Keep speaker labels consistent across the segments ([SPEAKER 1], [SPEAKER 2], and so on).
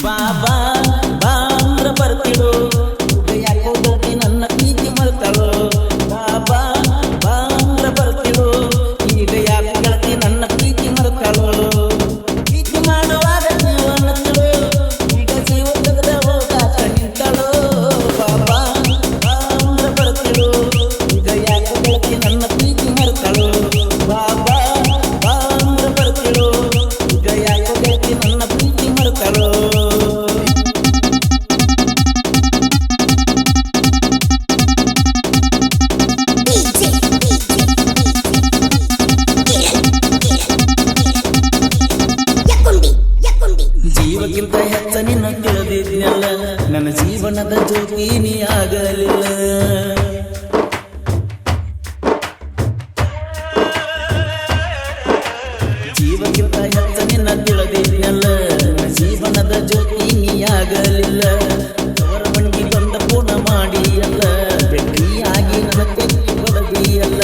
[SPEAKER 1] ಬಾಬಾ ಬಾಂದ್ರ ಬರ್ತಿಳು ಯಾಕೋ ಗೆಳತಿ ನನ್ನ ಪ್ರೀತಿ ಮರ್ತಾಳು ಬಾಬಾ ಬಾಂದ್ರ ಬರ್ತಿಳು ಈಗ ಯಾಕೋ ಗೆಳತಿ ನನ್ನ ಪ್ರೀತಿ ಮರ್ತಾಳು ಪ್ರೀತಿ ಮಾಡುವಾಗ ನೀವು ಅನ್ನತ್ತಳು ಈಗ ಜೀವ ತೆಗೆದ ಹೋಗಾಕ ನಿಂತಳು ಬಾಬಾ ಬಾಂದ್ರ ಬರ್ತಿಳು ಈಗ ಯಾಕೋ ಗೆಳತಿ ನನ್ನ ಪ್ರೀತಿ ಮರ್ತಾಳು ಬಾಬಾ ಬಾಂದ್ರ ಬರ್ತಿಳು ಈಗ ಯಾಕೋ ಗೆಳತಿ ನನ್ನ ಪ್ರೀತಿ ಮರ್ತಾಳು ಜೀವಕ್ಕಿಂತ ಹೆಚ್ಚ ನಿನ್ನ ತಿಳಿದಿದ್ನಲ್ಲ ನನ್ನ ಜೀವನದ ಜ್ಯೋತಿ ನೀ ಆಗಲಿಲ್ಲ ಜೀವಕ್ಕಿಂತ ಹೆಚ್ಚ ನಿನ್ನ ತಿಳಿದಿದ್ನಲ್ಲ ನನ್ನ ಜೀವನದ ಜ್ಯೋತಿ ನೀ ಆಗಲಿಲ್ಲ ಅವರ ಬಂಡಿ ಬಂದ ಪೂರ್ಣ ಮಾಡಿ ಅಲ್ಲ ಬೆಟ್ಟಿಯಾಗಿ ನನ್ನ ತೆಕ್ಕಿ ಕೊಡದಿಯಲ್ಲ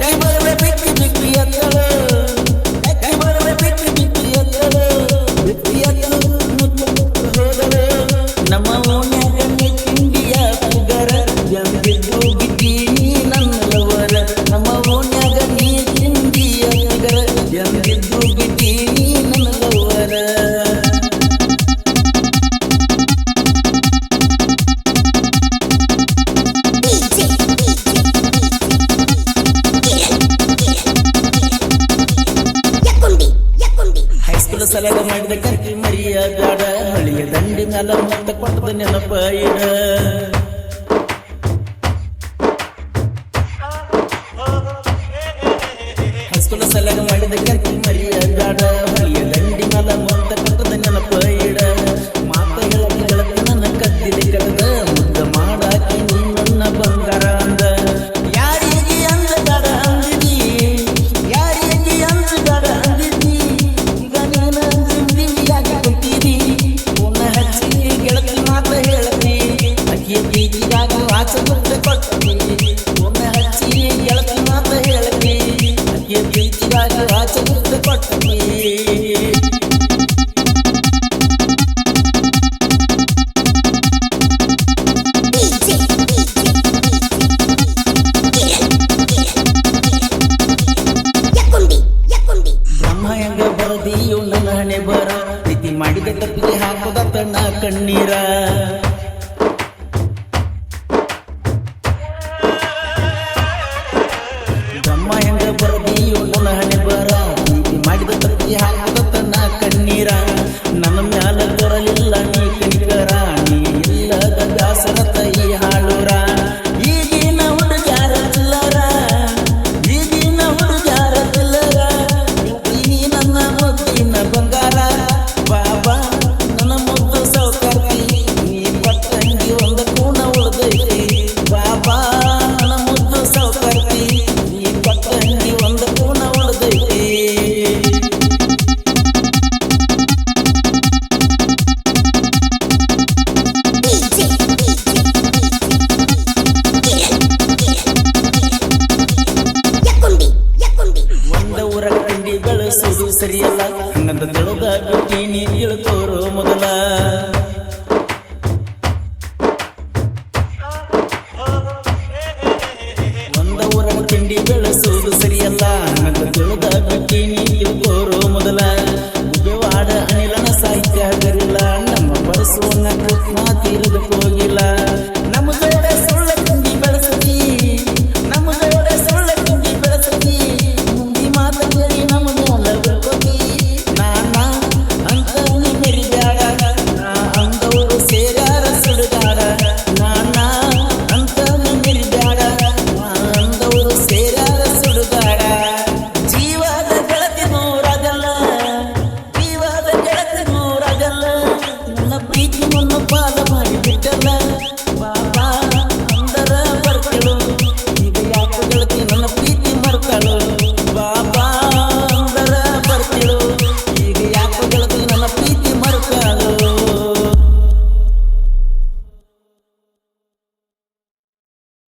[SPEAKER 1] ಕೈ ಬರವೆ ಬಿಕ್ಕಿ ಬಿಕ್ಕಿ ಎತ್ತಳ ಕೈ ಬರವೆ ಬಿಕ್ಕಿ ಬಿಕ್ಕಿ ಎತ್ತಳ ನಮ್ಮ ಓಣ್ಯಾಗ ತಿಂಡಿಯ ಪುಗರ ಎಂದಿದ್ದು ಬಿದ್ದೀನಿ ನನ್ನವರ ನಮ್ಮ ಓಣ್ಯಾಗ ನೀ ತಿಂಡಿಯ ಪುಗರ ಎಂದಿದ್ದು ಬಿದ್ದೀನಿ ನನ್ನವರ ಹೈಸ್ಕೂಲ್ ಸಲಗ ಮಾಡಿದ ಕರ್ಕಿ ಮರಿಯ ಗಾಡ ಹಳಿಯ ದಂಡಿ ಮ್ಯಾಲ ಮುತ್ತ ಕೊಟ್ಟದ ನೆನಪ ಇಡ ಹೈಸ್ಕೂಲ್ ಸಲಗ ಮಾಡಿದ ಕರ್ಕಿ ಮರಿಯ ಗಾಡ ಹಳಿಯ ದಂಡಿ ಮ್ಯಾಲ ಮುತ್ತ ಕೊಟ್ಟದ ನೆನಪ ಇಡ ಮಾತ ಹೇಳಕ್ಕೆ ಗೆಳತಿ ನನ್ನ ಕದ್ದಿದೆ ಕರೆದ ಮುದ್ದ ಮಾಡಾಕಿ ನೀ ನನ್ನ ಬಂಗಾರ ಅಂದ ಯಾರಿಗೆ ಅಂದಗಾಡ ಅಂದಿದಿ ಯಾರಿಗೆ ಅಂದಗಾಡ ಅಂದಿದಿ ಈಗ ನೀನ ಅಂದಿಯಾಗಿ ಕುಂತಿದಿ ಪುನಃ ಹಚ್ಚಿ ಗೆಳತಿ ಮಾತ ಹೇಳತಿ ಅಕ್ಕಿಯ ಪ್ರೀತಿಗಾಗಿ ವಾಚ ಗುರ್ತ ಕೊಟ್ಟಿ ಪುನಃ ಹಚ್ಚಿ ಗೆಳತಿ ಮಾತ ಹೇಳತಿ ಅಕ್ಕಿಯ ಪ್ರೀತಿಗಾಗಿ ವಾಚ ಗುರ್ತ ಕೊಟ್ಟಿ ಬ್ರಹ್ಮ ಹೆಂಗ ಬರದಿಯು ನನ್ನ ಹಣೆ ಬರ ಪ್ರೀತಿ ಮಾಡಿದ ತಪ್ಪಿಗೆ ಹಾಕೋದ ತಣ್ಣ ಕಣ್ಣೀರ ಬ್ರಹ್ಮ ಹೆಂಗ ಬರದಿಯು ನನ್ನ ಹಣೆ ಬರ ಪ್ರೀತಿ ಮಾಡಿದ ತಪ್ಪಿಗೆ ಹಾಕೋದ ತಣ್ಣ ಕಣ್ಣೀರ ನನ್ನ ಮ್ಯಾಲ ತರಲಿಲ್ಲ ನೀ ಕನಿಕರ ನೀ ಇಲ್ಲದ ದಾಸರತ ಈ ಹಾಳೂರ ಈಗಿನ ಹುಡುಗಾರ ಚಿಲ್ಲರ ಈಗಿನ ಹುಡುಗಾರ ಚಿಲ್ಲರ ನೀ ನನ್ನ ಮುದ್ದಿನ ಬಂಗಾರ ಬಾಬಾ ನನ್ನ ಮುದ್ದು ಸೌಕರ್ತಿ ನೀ ಪಟ್ಟಂಗಿ ಒಂದು ಕೂಣ ಉಳ್ದೈತಿ ಬಾಬಾ ನನ್ನ ಮುದ್ದು ಸೌಕರ್ತಿ ನೀ ಪಟ್ಟಂಗಿ ಒಂದು ಕೂಣ ಉಳ್ದೈತಿ ಒಂದ ಊರಾಗ ತಿಂಡಿ ಬೆಳೆಸೋದು ಸರಿಯಲ್ಲ ಹಂಗಂತ ತಿಳಿದ ಬಿಟ್ಟಿ ನೀ ತಿಳ್ಕೋರು ಮೊದಲ